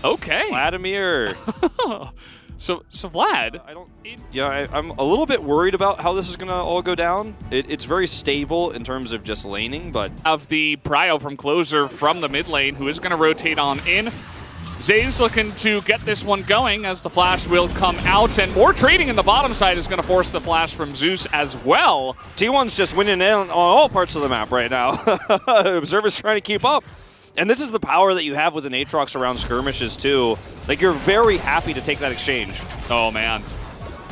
Okay. Vladimir. So Vlad. I'm a little bit worried about how this is going to all go down. It's very stable in terms of just laning, but... Of the prio from Closer from the mid lane, who is going to rotate on in. Zeus looking to get this one going as the flash will come out, and more trading in the bottom side is going to force the flash from Zeus as well. T1's just winning in on all parts of the map right now. Observer's trying to keep up. And this is the power that you have with an Aatrox around skirmishes too. Like, you're very happy to take that exchange. Oh man,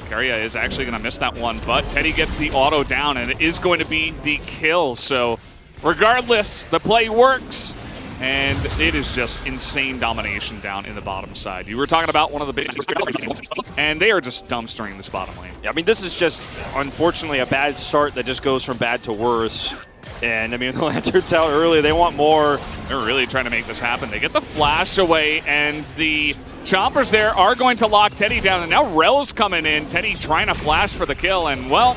Keria is actually going to miss that one, but Teddy gets the auto down, and it is going to be the kill. So regardless, the play works. And it is just insane domination down in the bottom side. You were talking about one of the big... And they are just dumpstering this bottom lane. Yeah, I mean, this is just, unfortunately, a bad start that just goes from bad to worse. And, I mean, the Lantern's out early. They want more. They're really trying to make this happen. They get the flash away, and the Chompers there are going to lock Teddy down. And now Rel's coming in. Teddy trying to flash for the kill. And, well,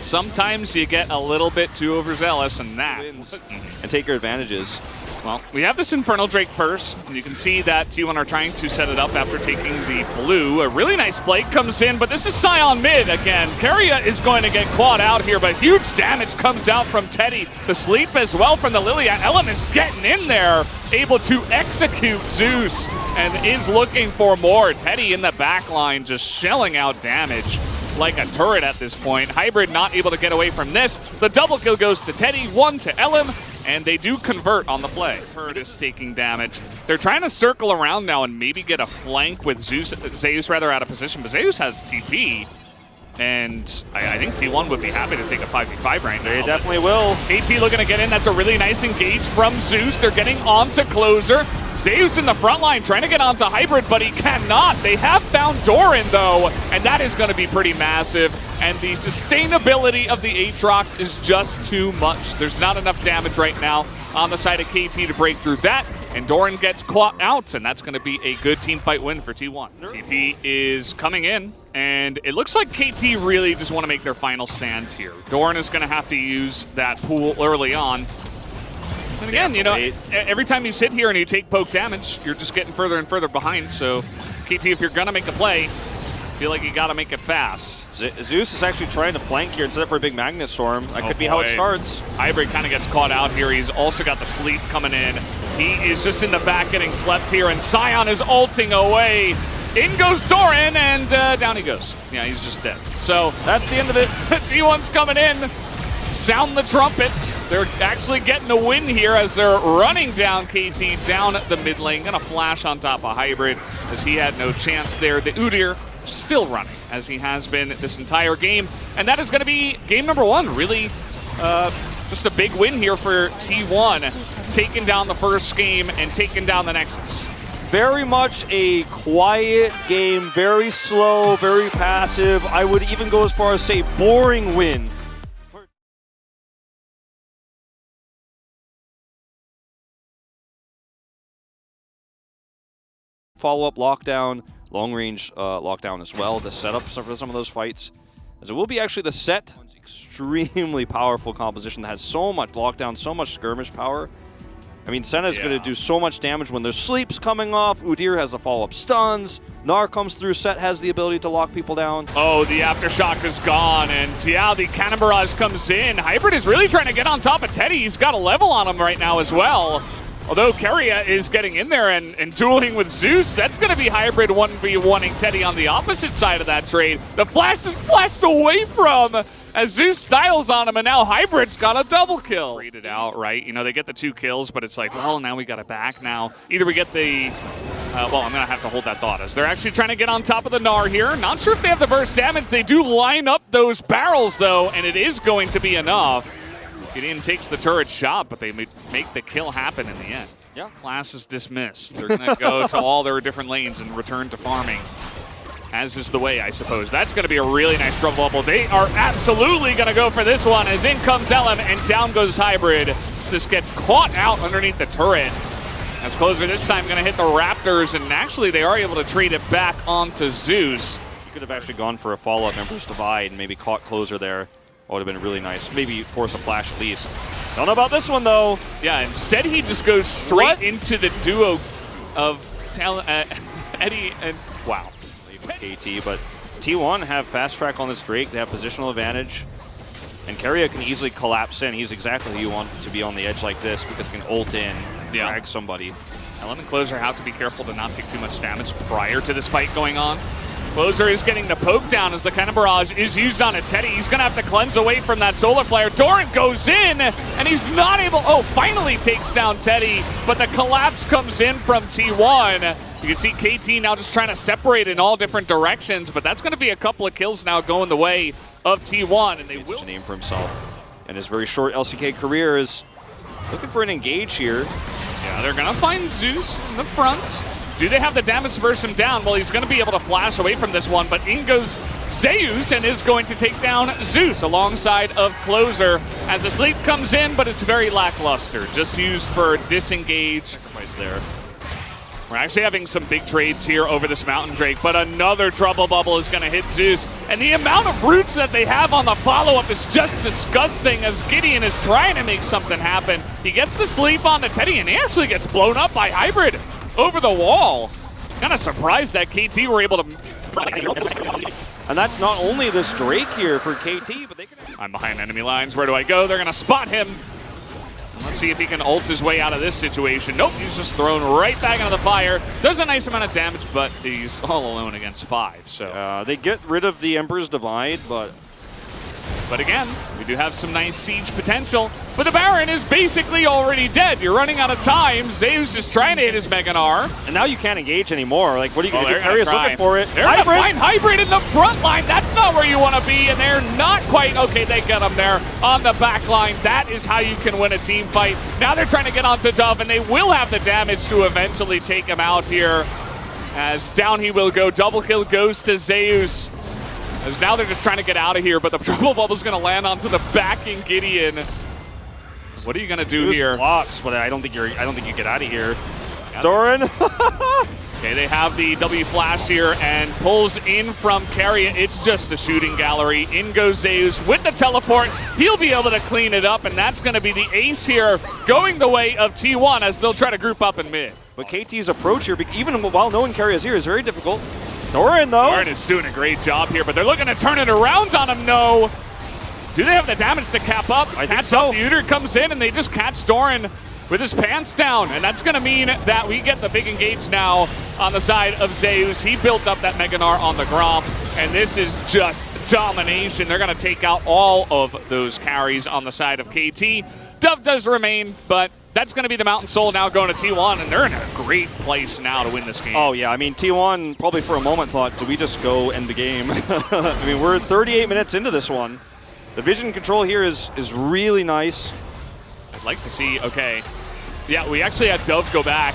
sometimes you get a little bit too overzealous, and that... And take your advantages. Well, we have this Infernal Drake first, and you can see that T1 are trying to set it up after taking the blue. A really nice play comes in, but this is Scion mid again. Keria is going to get clawed out here, but huge damage comes out from Teddy. The sleep as well from the Lilia. Element's getting in there, able to execute Zeus, and is looking for more. Teddy in the back line just shelling out damage like a turret at this point. Hybrid not able to get away from this. The double kill goes to Teddy, one to Elim, and they do convert on the play. Turret is taking damage. They're trying to circle around now and maybe get a flank with Zeus rather out of position, but Zeus has TP, and I think T1 would be happy to take a 5v5 right now. They definitely will. KT looking to get in. That's a really nice engage from Zeus. They're getting onto Closer. Zeus in the front line trying to get onto Hybrid, but he cannot. They have found Doran, though, and that is going to be pretty massive. And the sustainability of the Aatrox is just too much. There's not enough damage right now on the side of KT to break through that. And Doran gets caught out, and that's going to be a good team fight win for T1. TP is coming in, and it looks like KT really just want to make their final stand here. Doran is going to have to use that pool early on. And again, you know, every time you sit here and you take poke damage, you're just getting further and further behind. So, KT, if you're going to make a play, I feel like you got to make it fast. Zeus is actually trying to flank here instead of for a big Magnet Storm. That could be how it starts. Hybrid kind of gets caught out here. He's also got the sleep coming in. He is just in the back getting slept here, and Scion is ulting away. In goes Doran, and down he goes. Yeah, he's just dead. So that's the end of it. T1's coming in. Sound the trumpets. They're actually getting a win here as they're running down KT down the mid lane. Gonna flash on top of Hybrid as he had no chance there. The Udyr still running as he has been this entire game. And that is gonna be game number one. Really just a big win here for T1. Taking down the first game and taking down the Nexus. Very much a quiet game, very slow, very passive. I would even go as far as say boring win. Follow-up lockdown, long-range lockdown as well to set up for some of those fights. As it will be actually the set, extremely powerful composition that has so much lockdown, so much skirmish power. I mean, Senna is going to do so much damage when their sleep's coming off. Udyr has the follow-up stuns. Gnar comes through. Set has the ability to lock people down. Oh, the Aftershock is gone. And yeah, the Cannon Barrage comes in. Hybrid is really trying to get on top of Teddy. He's got a level on him right now as well. Although Keria is getting in there and dueling with Zeus, that's going to be Hybrid 1v1ing Teddy on the opposite side of that trade. The flash is flashed away from as Zeus styles on him, and now Hybrid's got a double kill. Read it out, right? You know, they get the 2 kills, but it's like, well, now we got it back now. Either we get the, well, I'm going to have to hold that thought as they're actually trying to get on top of the Gnar here. Not sure if they have the burst damage. They do line up those barrels, though, and it is going to be enough. Gideon takes the turret shot, but they make the kill happen in the end. Yeah, class is dismissed. They're going to go to all their different lanes and return to farming. As is the way, I suppose. That's going to be a really nice trouble bubble. They are absolutely going to go for this one as in comes Elim and down goes Hybrid. Just gets caught out underneath the turret. As Closer this time going to hit the Raptors, and actually they are able to trade it back onto Zeus. You could have actually gone for a follow-up Emperor's Divide and maybe caught Closer there. That would have been really nice. Maybe force a flash at least. Don't know about this one, though. Yeah, instead he just goes straight into the duo of Eddie and wow. KT, but T1 have fast track on this Drake. They have positional advantage. And Keria can easily collapse in. He's exactly who you want to be on the edge like this because he can ult in, drag somebody. Ellen and Closer have to be careful to not take too much damage prior to this fight going on. Closer is getting the poke down as the Cannon Barrage is used on a Teddy. He's going to have to cleanse away from that Solar Flare. Doran goes in, and he's not able... Oh, finally takes down Teddy, but the collapse comes in from T1. You can see KT now just trying to separate in all different directions, but that's going to be a couple of kills now going the way of T1, and they will... a name for himself. And his very short LCK career is looking for an engage here. Yeah, they're going to find Zeus in the front. Do they have the damage to burst him down? Well, he's going to be able to flash away from this one, but in goes Zeus and is going to take down Zeus alongside of Closer as the sleep comes in, but it's very lackluster. Just used for disengage. Sacrifice there. We're actually having some big trades here over this Mountain Drake, but another Trouble Bubble is going to hit Zeus. And the amount of roots that they have on the follow-up is just disgusting as Gideon is trying to make something happen. He gets the sleep on the Teddy, and he actually gets blown up by Hybrid over the wall. Kind of surprised that KT were able to... And that's not only this Drake here for KT, but they can... I'm behind enemy lines. Where do I go? They're going to spot him. Let's see if he can ult his way out of this situation. Nope, he's just thrown right back into the fire. Does a nice amount of damage, but he's all alone against 5. So they get rid of the Emperor's Divide, but again, we do have some nice siege potential. But the Baron is basically already dead. You're running out of time. Zeus is trying to hit his Mega Gnar. And now you can't engage anymore. Like, what are you going to do? Keria's looking for it. They're going to find Hybrid in the front line. That's not where you want to be, and they're not quite. Okay, they get him there on the back line. That is how you can win a team fight. Now they're trying to get onto Dove, and they will have the damage to eventually take him out here. As down he will go. Double kill goes to Zeus. As now they're just trying to get out of here, but the Trouble Bubble's going to land onto the backing Gideon. What are you going to do here? Blocks, but I don't think you get out of here. Yep. Doran. Okay, they have the W flash here and pulls in from Keria. It's just a shooting gallery. In goes Zeus with the teleport. He'll be able to clean it up, and that's going to be the ace here going the way of T1 as they'll try to group up in mid. But KT's approach here, even while knowing Keria's here, is very difficult. Doran, though. Doran is doing a great job here, but they're looking to turn it around on him. No. Do they have the damage to cap up? I think so. The Uter comes in, and they just catch Doran with his pants down. And that's going to mean that we get the big engage now on the side of Zeus. He built up that Mega Gnar on the Gromp, and this is just domination. They're going to take out all of those carries on the side of KT. Dove does remain, but that's going to be the Mountain Soul now going to T1, and they're in a great place now to win this game. Oh, yeah. I mean, T1 probably for a moment thought, do we just go end the game? I mean, we're 38 minutes into this one. The vision control here is really nice. I'd like to see, okay. Yeah, we actually had Dove go back.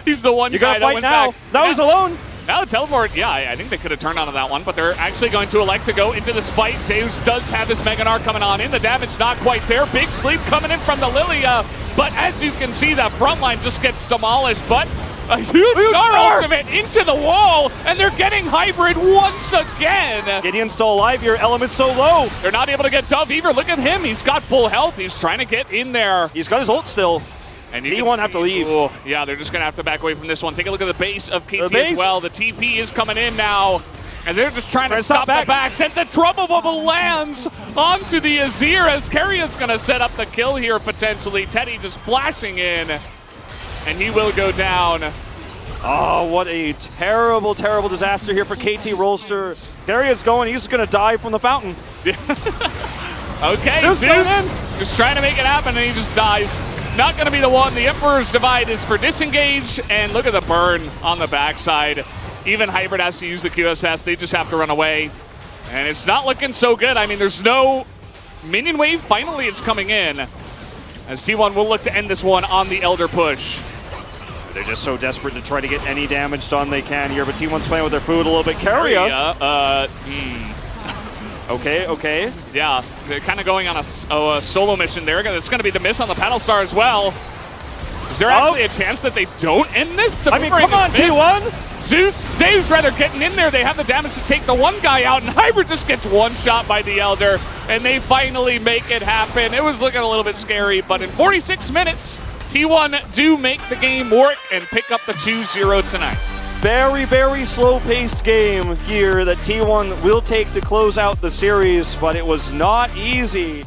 He's the one guy that went back. Now he's alone. Now the teleport, yeah, I think they could have turned onto that one, but they're actually going to elect to go into this fight. Zeus does have his Mega Gnar coming on in. The damage not quite there. Big sleep coming in from the Lilia, but as you can see, that front line just gets demolished, but a huge Gnar ultimate into the wall, and they're getting Hybrid once again. Gideon's still alive here. Element's so low. They're not able to get Dove either. Look at him. He's got full health. He's trying to get in there. He's got his ult still. And T1 have to leave. Ooh, yeah, they're just going to have to back away from this one. Take a look at the base of KT as well. The TP is coming in now. And they're just trying to stop the backs. And the Trouble Bubble lands onto the Azir as Keria's going to set up the kill here potentially. Teddy just flashing in. And he will go down. Oh, what a terrible, terrible disaster here for KT Rolster. Keria's going. He's going to die from the fountain. Okay, Zeus just trying to make it happen, and he just dies. Not going to be the one. The Emperor's Divide is for disengage, and look at the burn on the backside. Even Hybrid has to use the QSS. They just have to run away, and it's not looking so good. I mean, there's no minion wave. Finally, it's coming in, as T1 will look to end this one on the Elder push. They're just so desperate to try to get any damage done they can here, but T1's playing with their food a little bit. Keria. Okay. Yeah, they're kind of going on a solo mission there. It's going to be the miss on the Paddle Star as well. Is there actually a chance that they don't end this? I mean, come on, T1! Zeus rather getting in there. They have the damage to take the one guy out, and Hybrid just gets one shot by the Elder, and they finally make it happen. It was looking a little bit scary, but in 46 minutes, T1 do make the game work and pick up the 2-0 tonight. Very, very slow-paced game here that T1 will take to close out the series, but it was not easy.